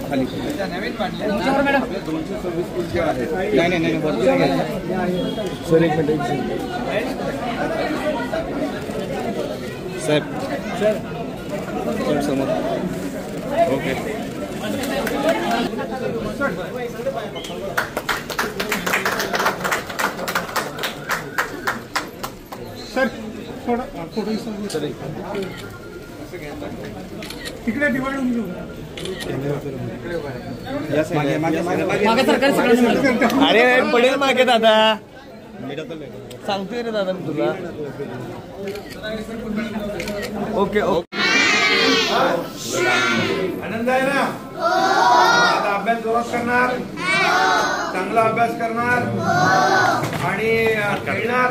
खाली नवीन मांडले 226 कुलचे आहेत. नाही सर एक मिनिट साहेब सर समोर ओके सर थोडं सर तिकडे डिवाइड होऊन घेऊ. अरे पडेल मागे दादा सांगतोय रे दादा मी तुला. ओके ओके आनंद आहे ना. आता अभ्यास जोरात करणार, चांगला अभ्यास करणार आणि खेळणार.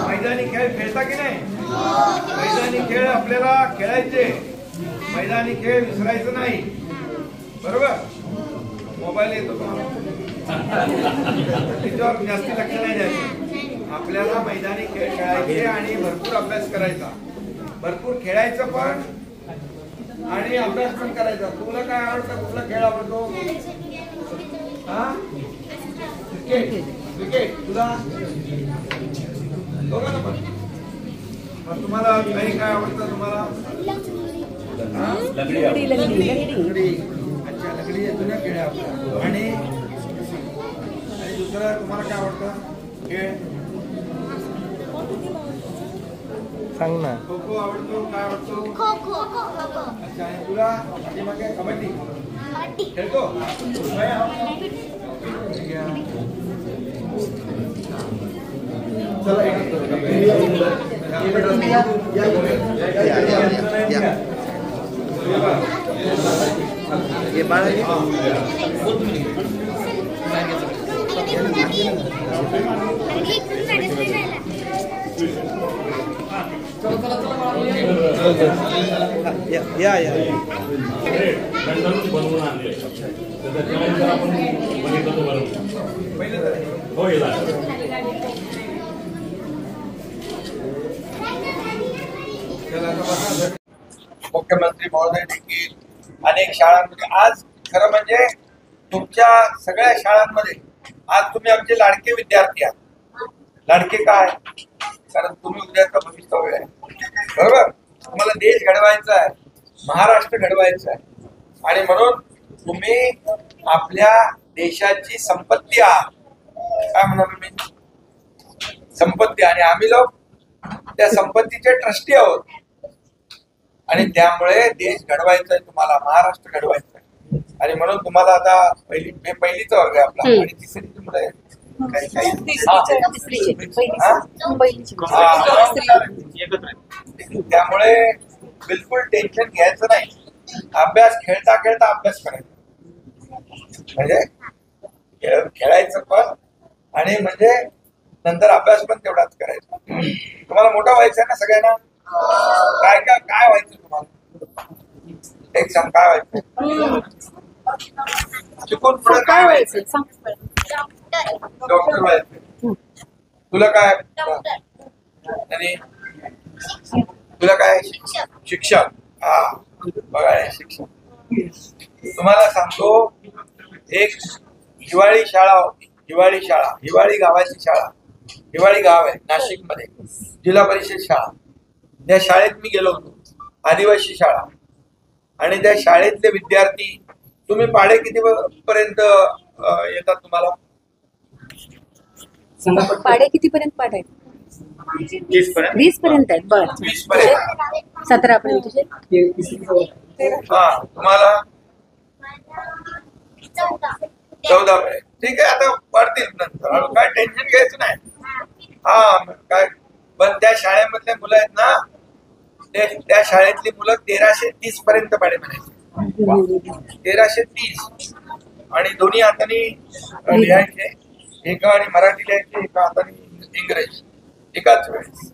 मैदानी खेळ खेळता की नाही? मैदानी खेळ आपल्याला खेळायचे, मैदानी खेळ विसरायचं नाही. बरोबर. मोबाईल येतो त्याच्यावर जास्त लक्ष नाही द्यायचं. आपल्याला मैदानी खेळ खेळायचे आणि भरपूर अभ्यास करायचा, भरपूर खेळायचं पण आणि अभ्यास पण करायचा. तुला काय आवडतं? कुठला खेळ आवडतो? क्रिकेट. क्रिकेट तुला दोघांना पण. मग तुम्हाला काही काय आवडतं? तुम्हाला लंगडी. अच्छा लंगडी जुन्या खेळ आपल्या. आणि दुसरं तुम्हाला काय आवडतं खेळ? सांग ना. खो खो आवडतो. काय आवडतो? अच्छा. आणि तुला पाठीमागे कबड्डी खेळतो? ये बाळा या बनवून आणले आपण बघितलं हो. मुख्यमंत्री महोदय देखील अनेक शाळांमध्ये आज खरं म्हणजे तुमच्या सगळ्या शाळांमध्ये आज तुम्ही आमचे लाडके विद्यार्थी आहात. लाडके काय? कारण तुम्ही उद्याचं भवितव्य आहे. बरोबर. तुम्हाला देश घडवायचा आहे, महाराष्ट्र घडवायचा आहे आणि म्हणून तुम्ही आपल्या देशाची संपत्ती आहात. काय म्हणाल मी? संपत्ती. आणि आम्ही लोक त्या संपत्तीचे ट्रस्टी आहोत आणि त्यामुळे देश घडवायचा आहे, तुम्हाला महाराष्ट्र घडवायचा आहे. आणि म्हणून तुम्हाला आता पहिलीचा वर्ग आहे आपला आणि तिसरीची मुलं आहे. त्यामुळे बिलकुल टेन्शन घ्यायचं नाही. अभ्यास खेळता खेळता अभ्यास करायचा, म्हणजे खेळायचं पण आणि म्हणजे नंतर अभ्यास पण तेवढाच करायचा. तुम्हाला मोठा व्हायचं आहे ना सगळ्यांना. काय काय काय व्हायचं तुम्हाला? एक सांग काय व्हायचं? शिकून पुढे काय व्हायचं? डॉक्टर व्हायचं. तुला काय? आणि तुला काय? शिक्षक. हा बघा शिक्षक. तुम्हाला सांगतो एक हिवाळी शाळा होती. हिवाळी गावाची शाळा. हिवाळी गाव आहे नाशिक मध्ये, जिल्हा परिषद शाळा. त्या शाळेत मी गेलो होतो, आदिवासी शाळा. आणि त्या शाळेतले विद्यार्थी, तुम्ही पाढे किती पर्यंत येतात तुम्हाला? पाढे किती पर्यंत पाठ आहेत? 20 पर्यंत आहेत. बर 20 पर्यंत. 17 पर्यंत. हा तुम्हाला 14 पर्यंत. ठीक आहे. आता पडतील नंतर, काय टेन्शन घ्यायचं नाही. हा काय पण त्या शाळेमधले मुलं आहेत ना, त्या शाळेतली मुलं 1330 पर्यंत पाढे म्हणायचे. 1330. आणि दोन्ही हाताने लिहायचे. एका आणि मराठी लिहायचे, एका हाताने इंग्रजी, एकाच वेळेस.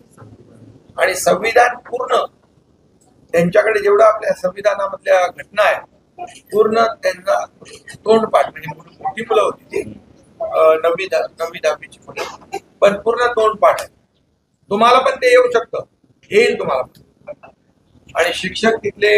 आणि संविधान पूर्ण त्यांच्याकडे जेवढं आपल्या संविधानामधल्या घटना आहेत पूर्ण त्यांना तोंडपाठ, म्हणजे मोठी मुलं होती ती 9वी 10वीची मुलं, पण पूर्ण तोंडपाठ आहे. तुम्हाला पण ते येऊ शकतं, येईल तुम्हाला. आणि शिक्षक तिथले